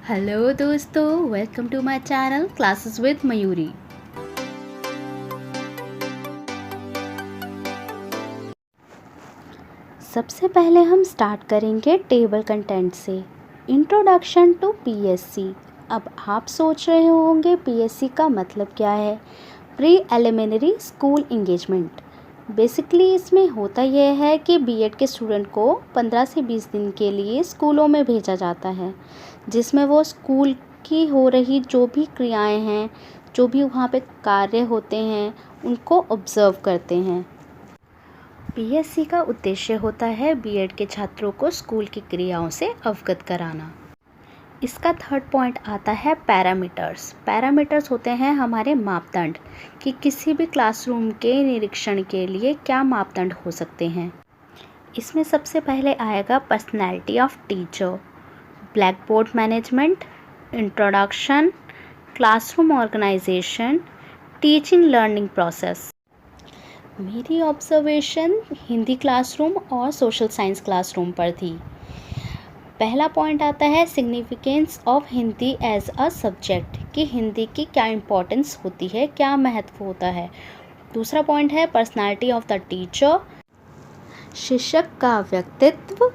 Hello दोस्तों, welcome to my channel classes with Mayuri. सबसे पहले हम स्टार्ट करेंगे टेबल कंटेंट से। Introduction to PSC. अब आप सोच रहे होंगे पीएससी का मतलब क्या है। Preliminary school engagement. Basically इसमें होता यह है कि बीएड के स्टूडेंट को 15 से 20 दिन के लिए स्कूलों में भेजा जाता है, जिसमें वो स्कूल की हो रही जो भी क्रियाएं हैं, जो भी वहाँ पे कार्य होते हैं, उनको ऑब्ज़र्व करते हैं। पीएससी का उद्देश्य होता है बीएड के छात्रों को स्कूल की क्रियाओं से अवगत कराना। इसका थर्ड पॉइंट आता है पैरामीटर्स। पैरामीटर्स होते हैं हमारे मापदंड कि किसी भी क्लासरूम के निरीक्षण के लिए क्या मापदंड हो सकते हैं। इसमें सबसे पहले आएगा personality of teacher, blackboard management, introduction, classroom organisation, teaching learning process. मेरी ऑब्जर्वेशन हिंदी क्लासरूम और सोशल साइंस क्लासरूम पर थी। पहला पॉइंट आता है significance of Hindi as a subject, कि हिंदी की क्या इम्पोर्टेंस होती है, क्या महत्व होता है। दूसरा पॉइंट है पर्सनालिटी ऑफ द टीचर, शिक्षक का व्यक्तित्व,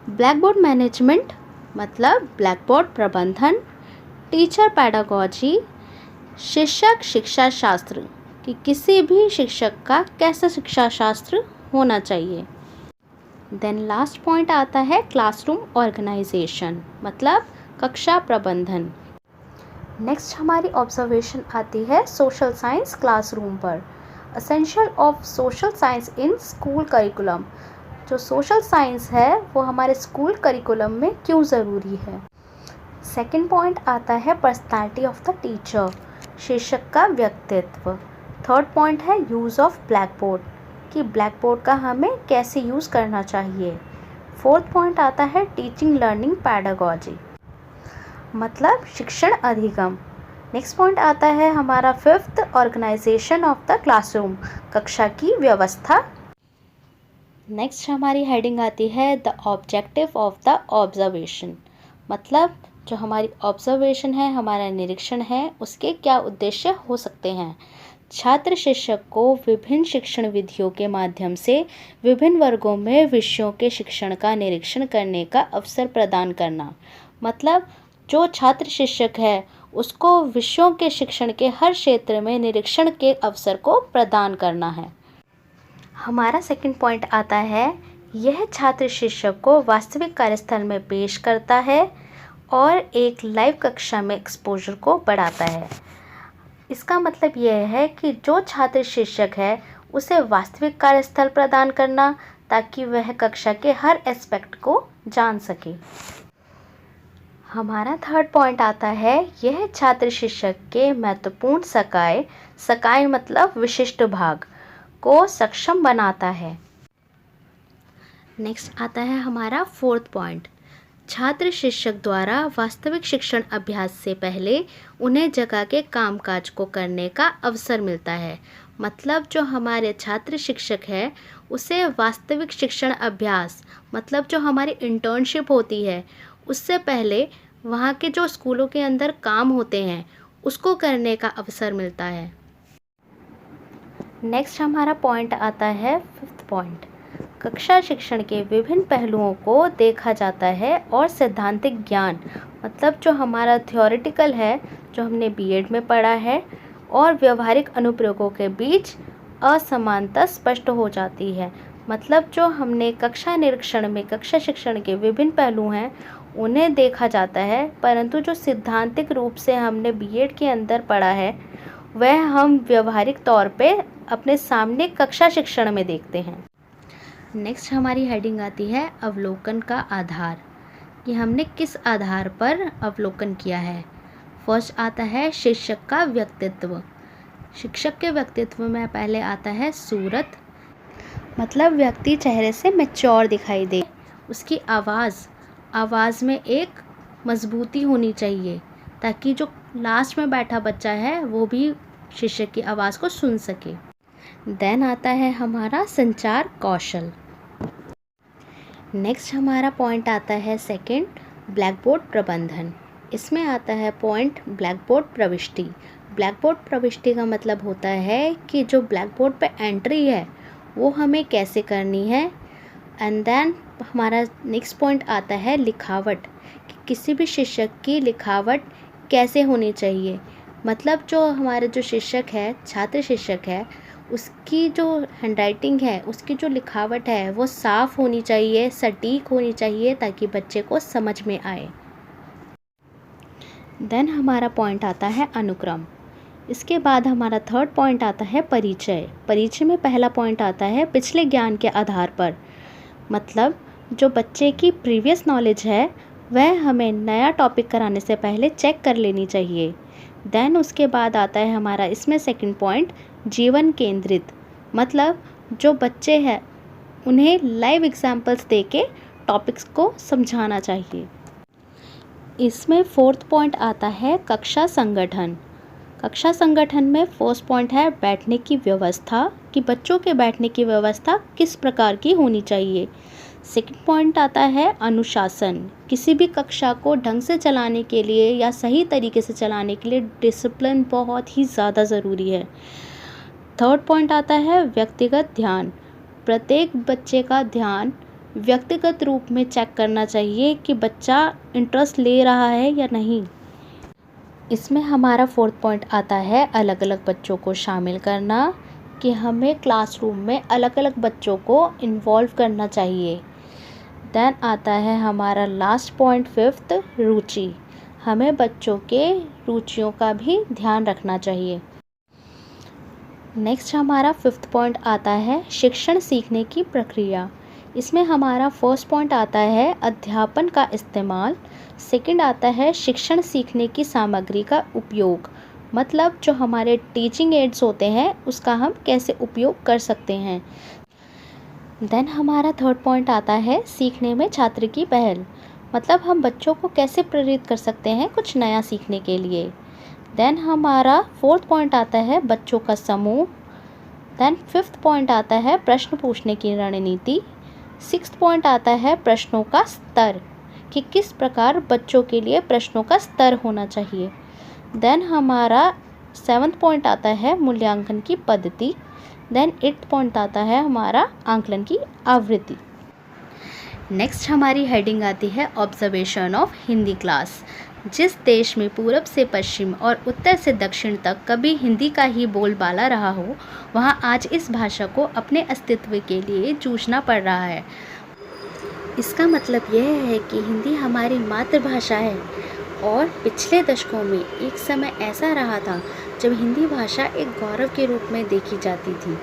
ब्लैक बोर्ड मैनेजमेंट मतलब ब्लैक बोर्ड प्रबंधन, टीचर पैडागॉजी, शिक्षक शिक्षा शास्त्र कि किसी भी शिक्षक का कैसा शिक्षा शास्त्र होना चाहिए। देन लास्ट पॉइंट आता है क्लासरूम ऑर्गेनाइजेशन मतलब कक्षा प्रबंधन। नेक्स्ट हमारी ऑब्जर्वेशन आती है सोशल साइंस क्लासरूम पर। Essential of social science in school curriculum. जो सोशल साइंस है वो हमारे स्कूल करिकुलम में क्यों ज़रूरी है। सेकंड पॉइंट आता है पर्सनालिटी ऑफ द टीचर, शिक्षक का व्यक्तित्व। थर्ड पॉइंट है यूज़ ऑफ ब्लैक बोर्ड कि ब्लैक बोर्ड का हमें कैसे यूज़ करना चाहिए। फोर्थ पॉइंट आता है टीचिंग लर्निंग पैडागॉजी मतलब शिक्षण अधिगम। नेक्स्ट पॉइंट आता है हमारा fifth organisation of the classroom, कक्षा की व्यवस्था। नेक्स्ट हमारी हेडिंग आती है the objective of the observation मतलब जो हमारी ऑब्जर्वेशन है, हमारा निरीक्षण है, उसके क्या उद्देश्य हो सकते हैं। छात्र शिक्षक को विभिन्न शिक्षण विधियों के माध्यम से विभिन्न वर्गों में विषयों के शिक्षण का निरीक्षण करने का अवसर प्रदान करना मतलब जो छात्र शिक्षक है उसको विषयों के शिक्षण के हर क्षेत्र में निरीक्षण के अवसर को प्रदान करना है। हमारा सेकंड पॉइंट आता है यह छात्र शिक्षक को वास्तविक कार्यस्थल में पेश करता है और एक लाइव कक्षा में एक्सपोजर को बढ़ाता है। इसका मतलब यह है कि जो छात्र शिक्षक है उसे वास्तविक कार्यस्थल प्रदान करना ताकि वह कक्षा के हर एस्पेक्ट को जान सके। हमारा थर्ड पॉइंट आता है यह छात्र शिक्षक के महत्वपूर्ण सकाय मतलब विशिष्ट भाग को सक्षम बनाता है। नेक्स्ट आता है हमारा फोर्थ पॉइंट, छात्र शिक्षक द्वारा वास्तविक शिक्षण अभ्यास से पहले उन्हें जगह के कामकाज को करने का अवसर मिलता है मतलब जो हमारे छात्र शिक्षक है उसे वास्तविक शिक्षण अभ्यास मतलब जो हमारी इंटर्नशिप होती है उससे पहले वहाँ के जो स्कूलों के अंदर काम होते हैं उसको करने का अवसर मिलता है। नेक्स्ट हमारा पॉइंट आता है फिफ्थ पॉइंट, कक्षा शिक्षण के विभिन्न पहलुओं को देखा जाता है और सैद्धांतिक ज्ञान मतलब जो हमारा थ्योरेटिकल है जो हमने बीएड में पढ़ा है और व्यवहारिक अनुप्रयोगों के बीच असमानता स्पष्ट हो जाती है मतलब जो हमने कक्षा निरीक्षण में कक्षा शिक्षण के विभिन्न पहलू हैं उन्हें देखा जाता है, परंतु जो सिद्धांतिक रूप से हमने बीएड के अंदर पढ़ा है वह हम व्यवहारिक तौर पे अपने सामने कक्षा शिक्षण में देखते हैं। नेक्स्ट हमारी हेडिंग आती है अवलोकन का आधार कि हमने किस आधार पर अवलोकन किया है। फर्स्ट आता है शिक्षक का व्यक्तित्व। शिक्षक के व्यक्तित्व में पहले आता है सूरत मतलब व्यक्ति चेहरे से मैच्योर दिखाई दे। उसकी आवाज़ में एक मजबूती होनी चाहिए ताकि जो लास्ट में बैठा बच्चा है वो भी शिक्षक की आवाज़ को सुन सके। देन आता है हमारा संचार कौशल। नेक्स्ट हमारा पॉइंट आता है सेकंड, ब्लैक बोर्ड प्रबंधन। इसमें आता है पॉइंट ब्लैक बोर्ड प्रविष्टि। ब्लैक बोर्ड प्रविष्टि का मतलब होता है कि जो ब्लैक बोर्ड पे एंट्री है वो हमें कैसे करनी है। एंड देन हमारा नेक्स्ट पॉइंट आता है लिखावट, कि किसी भी शिक्षक की लिखावट कैसे होनी चाहिए। मतलब जो हमारे जो शिक्षक है, छात्र शिक्षक है, उसकी जो हैंडराइटिंग है, उसकी जो लिखावट है वो साफ़ होनी चाहिए, सटीक होनी चाहिए, ताकि बच्चे को समझ में आए। देन हमारा पॉइंट आता है अनुक्रम। इसके बाद हमारा थर्ड पॉइंट आता है परिचय। परिचय में पहला पॉइंट आता है पिछले ज्ञान के आधार पर। मतलब जो बच्चे की प्रीवियस नॉलेज है वह हमें नया टॉपिक कराने से पहले चेक कर लेनी चाहिए। देन उसके बाद आता है हमारा इसमें सेकंड पॉइंट जीवन केंद्रित। मतलब जो बच्चे हैं उन्हें लाइव एग्जाम्पल्स दे के टॉपिक्स को समझाना चाहिए। इसमें फोर्थ पॉइंट आता है कक्षा संगठन। कक्षा संगठन में फर्स्ट पॉइंट है बैठने की व्यवस्था, कि बच्चों के बैठने की व्यवस्था किस प्रकार की होनी चाहिए। सेकंड पॉइंट आता है अनुशासन। किसी भी कक्षा को ढंग से चलाने के लिए या सही तरीके से चलाने के लिए डिसिप्लिन बहुत ही ज़्यादा ज़रूरी है। थर्ड पॉइंट आता है व्यक्तिगत ध्यान। प्रत्येक बच्चे का ध्यान व्यक्तिगत रूप में चेक करना चाहिए कि बच्चा इंटरेस्ट ले रहा है या नहीं। इसमें हमारा फोर्थ पॉइंट आता है अलग अलग बच्चों को शामिल करना, कि हमें क्लासरूम में अलग अलग बच्चों को इन्वॉल्व करना चाहिए। देन आता है हमारा लास्ट पॉइंट फिफ्थ रुचि। हमें बच्चों के रुचियों का भी ध्यान रखना चाहिए। नेक्स्ट हमारा फिफ्थ पॉइंट आता है शिक्षण सीखने की प्रक्रिया। इसमें हमारा फर्स्ट पॉइंट आता है अध्यापन का इस्तेमाल। सेकंड आता है शिक्षण सीखने की सामग्री का उपयोग। मतलब जो हमारे टीचिंग एड्स होते हैं उसका हम कैसे उपयोग कर सकते हैं। देन हमारा थर्ड पॉइंट आता है सीखने में छात्र की पहल। मतलब हम बच्चों को कैसे प्रेरित कर सकते हैं कुछ नया सीखने के लिए। देन हमारा फोर्थ पॉइंट आता है बच्चों का समूह। देन फिफ्थ पॉइंट आता है प्रश्न पूछने की रणनीति। सिक्स्थ पॉइंट आता है प्रश्नों का स्तर, कि किस प्रकार बच्चों के लिए प्रश्नों का स्तर होना चाहिए। देन हमारा सेवन्थ पॉइंट आता है मूल्यांकन की पद्धति। देन एट्थ पॉइंट आता है हमारा आंकलन की आवृत्ति। नेक्स्ट हमारी हेडिंग आती है ऑब्जर्वेशन ऑफ हिंदी क्लास। जिस देश में पूरब से पश्चिम और उत्तर से दक्षिण तक कभी हिंदी का ही बोलबाला रहा हो, वहाँ आज इस भाषा को अपने अस्तित्व के लिए जूझना पड़ रहा है। इसका मतलब यह है कि हिंदी हमारी मातृभाषा है और पिछले दशकों में एक समय ऐसा रहा था जब हिंदी भाषा एक गौरव के रूप में देखी जाती थी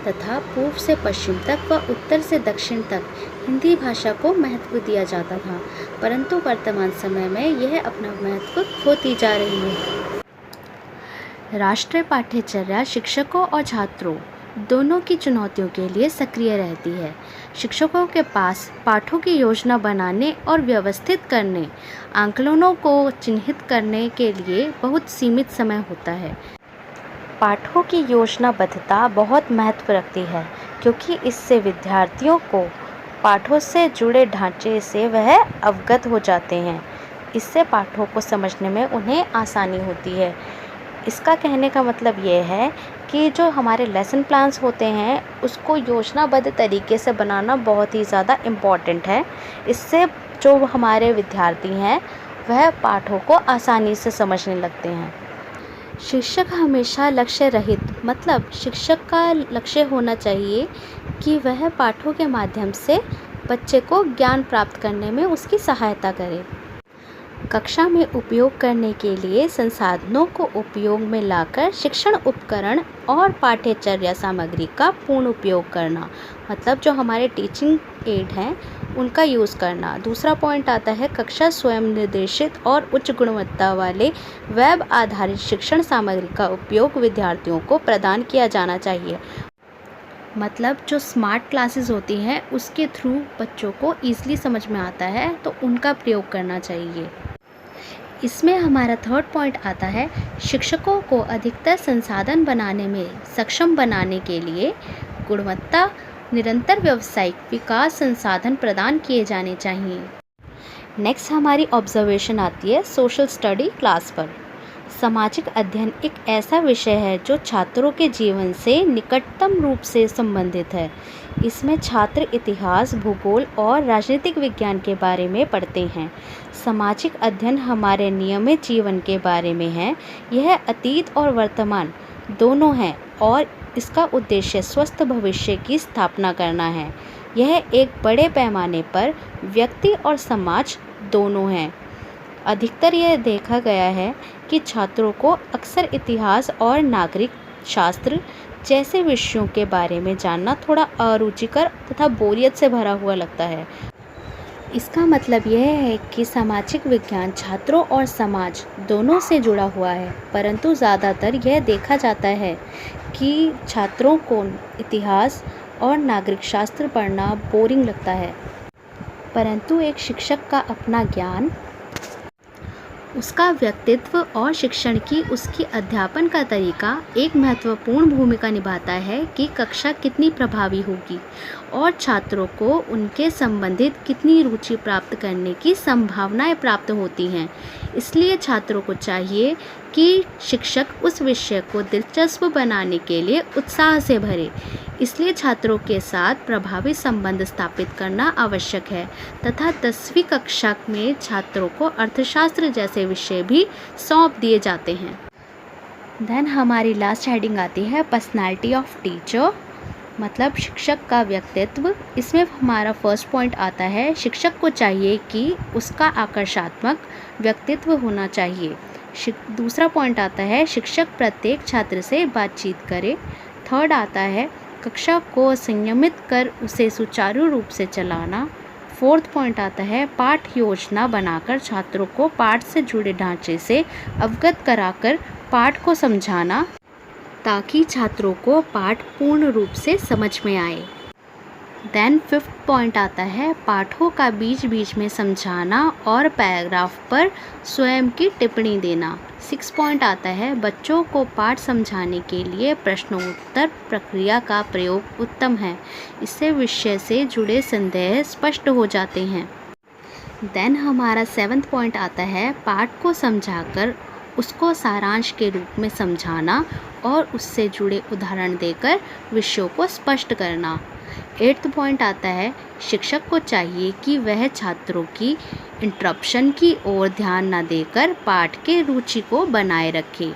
तथा पूर्व से पश्चिम तक व उत्तर से दक्षिण तक हिंदी भाषा को महत्व दिया जाता था, परंतु वर्तमान समय में यह अपना महत्व खोती जा रही है। राष्ट्रीय पाठ्यचर्या शिक्षकों और छात्रों दोनों की चुनौतियों के लिए सक्रिय रहती है। शिक्षकों के पास पाठों की योजना बनाने और व्यवस्थित करने, आंकलनों को चिन्हित करने के लिए बहुत सीमित समय होता है। पाठों की योजनाबद्धता बहुत महत्व रखती है, क्योंकि इससे विद्यार्थियों को पाठों से जुड़े ढांचे से वह अवगत हो जाते हैं। इससे पाठों को समझने में उन्हें आसानी होती है। इसका कहने का मतलब ये है कि जो हमारे लेसन प्लान्स होते हैं उसको योजनाबद्ध तरीके से बनाना बहुत ही ज़्यादा इम्पॉर्टेंट है। इससे जो हमारे विद्यार्थी हैं वह पाठों को आसानी से समझने लगते हैं। शिक्षक हमेशा लक्ष्य रहित, मतलब शिक्षक का लक्ष्य होना चाहिए कि वह पाठों के माध्यम से बच्चे को ज्ञान प्राप्त करने में उसकी सहायता करे। कक्षा में उपयोग करने के लिए संसाधनों को उपयोग में लाकर शिक्षण उपकरण और पाठ्यचर्या सामग्री का पूर्ण उपयोग करना, मतलब जो हमारे टीचिंग एड हैं उनका यूज़ करना। दूसरा पॉइंट आता है कक्षा स्वयं निर्देशित और उच्च गुणवत्ता वाले वेब आधारित शिक्षण सामग्री का उपयोग विद्यार्थियों को प्रदान किया जाना चाहिए। मतलब जो स्मार्ट क्लासेस होती हैं उसके थ्रू बच्चों को ईज़िली समझ में आता है, तो उनका प्रयोग करना चाहिए। इसमें हमारा थर्ड पॉइंट आता है शिक्षकों को अधिकतर संसाधन बनाने में सक्षम बनाने के लिए गुणवत्ता निरंतर व्यावसायिक विकास संसाधन प्रदान किए जाने चाहिए। नेक्स्ट हमारी ऑब्जर्वेशन आती है सोशल स्टडी क्लास पर। सामाजिक अध्ययन एक ऐसा विषय है जो छात्रों के जीवन से निकटतम रूप से संबंधित है। इसमें छात्र इतिहास, भूगोल और राजनीतिक विज्ञान के बारे में पढ़ते हैं। सामाजिक अध्ययन हमारे नियमित जीवन के बारे में है। यह अतीत और वर्तमान दोनों है और इसका उद्देश्य स्वस्थ भविष्य की स्थापना करना है। यह एक बड़े पैमाने पर व्यक्ति और समाज दोनों हैं। अधिकतर यह देखा गया है कि छात्रों को अक्सर इतिहास और नागरिक शास्त्र जैसे विषयों के बारे में जानना थोड़ा अरुचिकर तथा बोरियत से भरा हुआ लगता है। इसका मतलब यह है कि सामाजिक विज्ञान छात्रों और समाज दोनों से जुड़ा हुआ है, परंतु ज़्यादातर यह देखा जाता है कि छात्रों को इतिहास और नागरिक शास्त्र पढ़ना बोरिंग लगता है। परंतु एक शिक्षक का अपना ज्ञान, उसका व्यक्तित्व और शिक्षण की उसकी अध्यापन का तरीका एक महत्वपूर्ण भूमिका निभाता है कि कक्षा कितनी प्रभावी होगी और छात्रों को उनके संबंधित कितनी रुचि प्राप्त करने की संभावनाएं प्राप्त होती हैं। इसलिए छात्रों को चाहिए कि शिक्षक उस विषय को दिलचस्प बनाने के लिए उत्साह से भरे। इसलिए छात्रों के साथ प्रभावी संबंध स्थापित करना आवश्यक है तथा 10वीं कक्षा में छात्रों को अर्थशास्त्र जैसे विषय भी सौंप दिए जाते हैं। देन हमारी लास्ट हेडिंग आती है पर्सनालिटी ऑफ टीचर, मतलब शिक्षक का व्यक्तित्व। इसमें हमारा फर्स्ट पॉइंट आता है शिक्षक को चाहिए कि उसका आकर्षात्मक व्यक्तित्व होना चाहिए। दूसरा पॉइंट आता है शिक्षक प्रत्येक छात्र से बातचीत करे। थर्ड आता है कक्षा को संयमित कर उसे सुचारू रूप से चलाना। फोर्थ पॉइंट आता है पाठ योजना बनाकर छात्रों को पाठ से जुड़े ढांचे से अवगत कराकर पाठ को समझाना ताकि छात्रों को पाठ पूर्ण रूप से समझ में आए। देन फिफ्थ पॉइंट आता है पाठों का बीच बीच में समझाना और पैराग्राफ पर स्वयं की टिप्पणी देना। 6 पॉइंट आता है बच्चों को पाठ समझाने के लिए प्रश्नोत्तर प्रक्रिया का प्रयोग उत्तम है। इससे विषय से जुड़े संदेह स्पष्ट हो जाते हैं। देन हमारा 7th पॉइंट आता है पाठ को समझाकर उसको सारांश के रूप में समझाना और उससे जुड़े उदाहरण देकर विषयों को स्पष्ट करना। 8th पॉइंट आता है शिक्षक को चाहिए कि वह छात्रों की इंटरप्शन की ओर ध्यान न देकर पाठ के रुचि को बनाए रखे।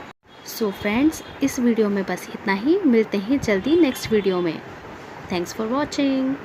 सो फ्रेंड्स, इस वीडियो में बस इतना ही। मिलते हैं जल्दी नेक्स्ट वीडियो में। Thanks for watching.